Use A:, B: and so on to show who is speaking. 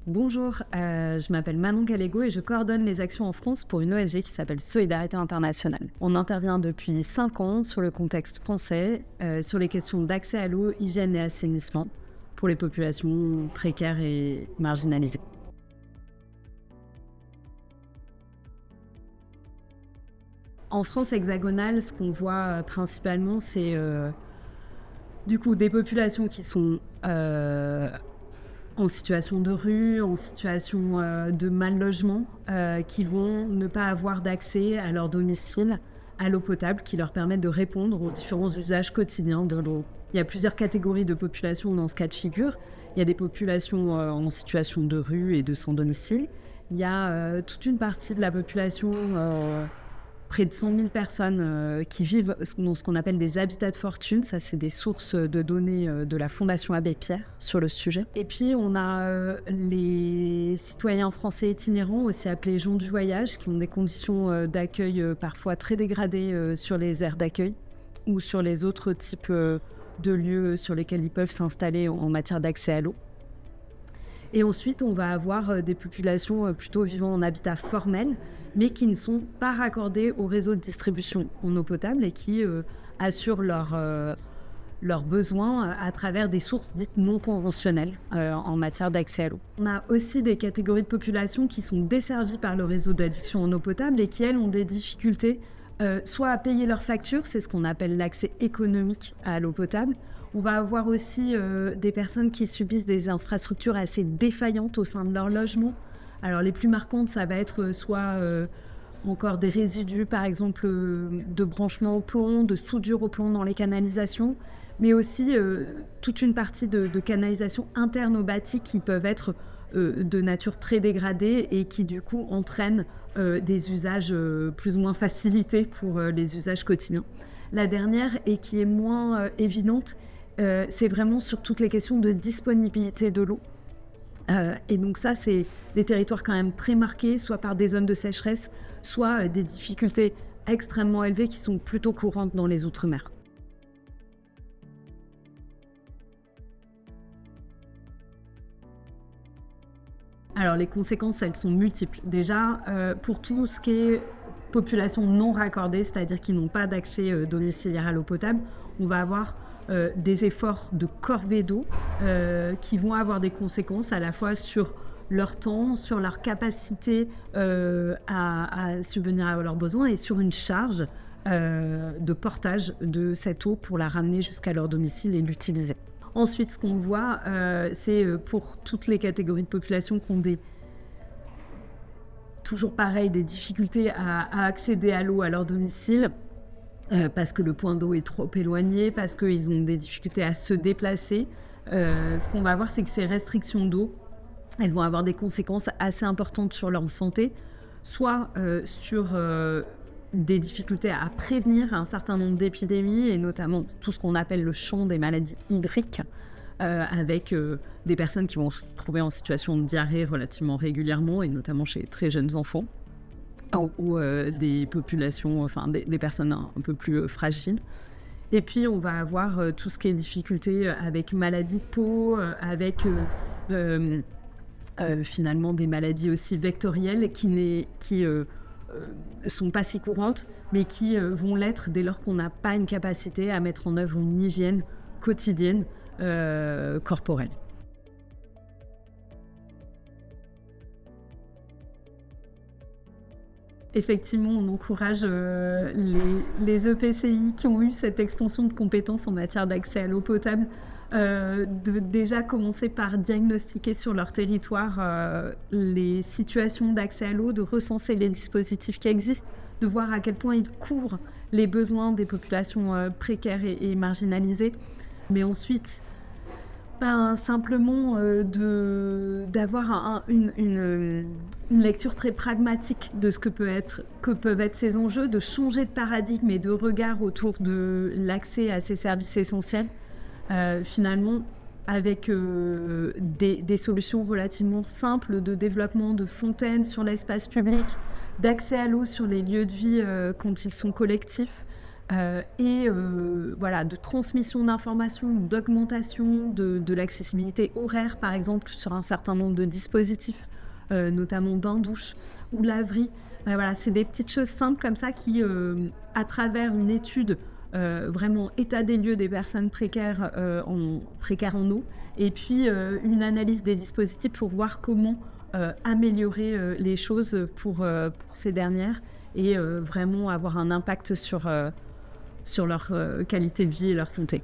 A: Bonjour, je m'appelle Manon Gallego et je coordonne les actions en France pour une ONG qui s'appelle Solidarité Internationale. On intervient depuis 5 ans sur le contexte français, sur les questions d'accès à l'eau, hygiène et assainissement pour les populations précaires et marginalisées. En France hexagonale, ce qu'on voit principalement, c'est du coup des populations qui sont en situation de rue, en situation de mal logement, qui vont ne pas avoir d'accès à leur domicile, à l'eau potable, qui leur permettent de répondre aux différents usages quotidiens de l'eau. Il y a plusieurs catégories de populations dans ce cas de figure. Il y a des populations en situation de rue et de sans domicile. Il y a toute une partie de la population, près de 100 000 personnes qui vivent dans ce qu'on appelle des habitats de fortune. Ça, c'est des sources de données de la Fondation Abbé Pierre sur le sujet. Et puis, on a les citoyens français itinérants, aussi appelés gens du voyage, qui ont des conditions d'accueil parfois très dégradées sur les aires d'accueil ou sur les autres types de lieux sur lesquels ils peuvent s'installer en matière d'accès à l'eau. Et ensuite, on va avoir des populations plutôt vivant en habitat formel, mais qui ne sont pas raccordées au réseau de distribution en eau potable et qui assurent leurs besoins à travers des sources dites non conventionnelles en matière d'accès à l'eau. On a aussi des catégories de populations qui sont desservies par le réseau d'adduction en eau potable et qui, elles, ont des difficultés soit à payer leurs factures, c'est ce qu'on appelle l'accès économique à l'eau potable. On va avoir aussi des personnes qui subissent des infrastructures assez défaillantes au sein de leur logement. Alors les plus marquantes, ça va être soit encore des résidus, par exemple de branchements au plomb, de soudure au plomb dans les canalisations, mais aussi toute une partie de canalisations internes au bâti qui peuvent être de nature très dégradée et qui du coup entraînent des usages plus ou moins facilités pour les usages quotidiens. La dernière, et qui est moins évidente, c'est vraiment sur toutes les questions de disponibilité de l'eau. Et donc ça, c'est des territoires quand même très marqués, soit par des zones de sécheresse, soit des difficultés extrêmement élevées qui sont plutôt courantes dans les Outre-mer. Alors les conséquences, elles sont multiples. Déjà, pour tout ce qui est population non raccordée, c'est-à-dire qui n'ont pas d'accès domiciliaire à l'eau potable, on va avoir des efforts de corvée d'eau qui vont avoir des conséquences à la fois sur leur temps, sur leur capacité à subvenir à leurs besoins et sur une charge de portage de cette eau pour la ramener jusqu'à leur domicile et l'utiliser. Ensuite, ce qu'on voit, c'est pour toutes les catégories de population qui ont toujours pareil, des difficultés à accéder à l'eau à leur domicile, parce que le point d'eau est trop éloigné, parce qu'ils ont des difficultés à se déplacer. Ce qu'on va voir, c'est que ces restrictions d'eau, elles vont avoir des conséquences assez importantes sur leur santé, soit sur des difficultés à prévenir un certain nombre d'épidémies, et notamment tout ce qu'on appelle le champ des maladies hydriques, avec des personnes qui vont se trouver en situation de diarrhée relativement régulièrement, et notamment chez les très jeunes enfants, ou des populations, enfin des personnes un peu plus fragiles. Et puis on va avoir tout ce qui est difficulté avec maladies de peau, avec finalement des maladies aussi vectorielles qui sont pas si courantes, mais qui vont l'être dès lors qu'on n'a pas une capacité à mettre en œuvre une hygiène quotidienne corporelle. Effectivement, on encourage les EPCI qui ont eu cette extension de compétences en matière d'accès à l'eau potable de déjà commencer par diagnostiquer sur leur territoire les situations d'accès à l'eau, de recenser les dispositifs qui existent, de voir à quel point ils couvrent les besoins des populations précaires et marginalisées. Mais ensuite, simplement d'avoir une lecture très pragmatique de ce que peuvent être ces enjeux, de changer de paradigme et de regard autour de l'accès à ces services essentiels, finalement avec des solutions relativement simples de développement de fontaines sur l'espace public, d'accès à l'eau sur les lieux de vie quand ils sont collectifs, Voilà, de transmission d'informations, d'augmentation de l'accessibilité horaire, par exemple, sur un certain nombre de dispositifs, notamment bains-douches ou laveries. Voilà, c'est des petites choses simples comme ça qui, à travers une étude, vraiment état des lieux des personnes précaires en eau et puis une analyse des dispositifs pour voir comment améliorer les choses pour ces dernières et vraiment avoir un impact sur leur qualité de vie et leur santé.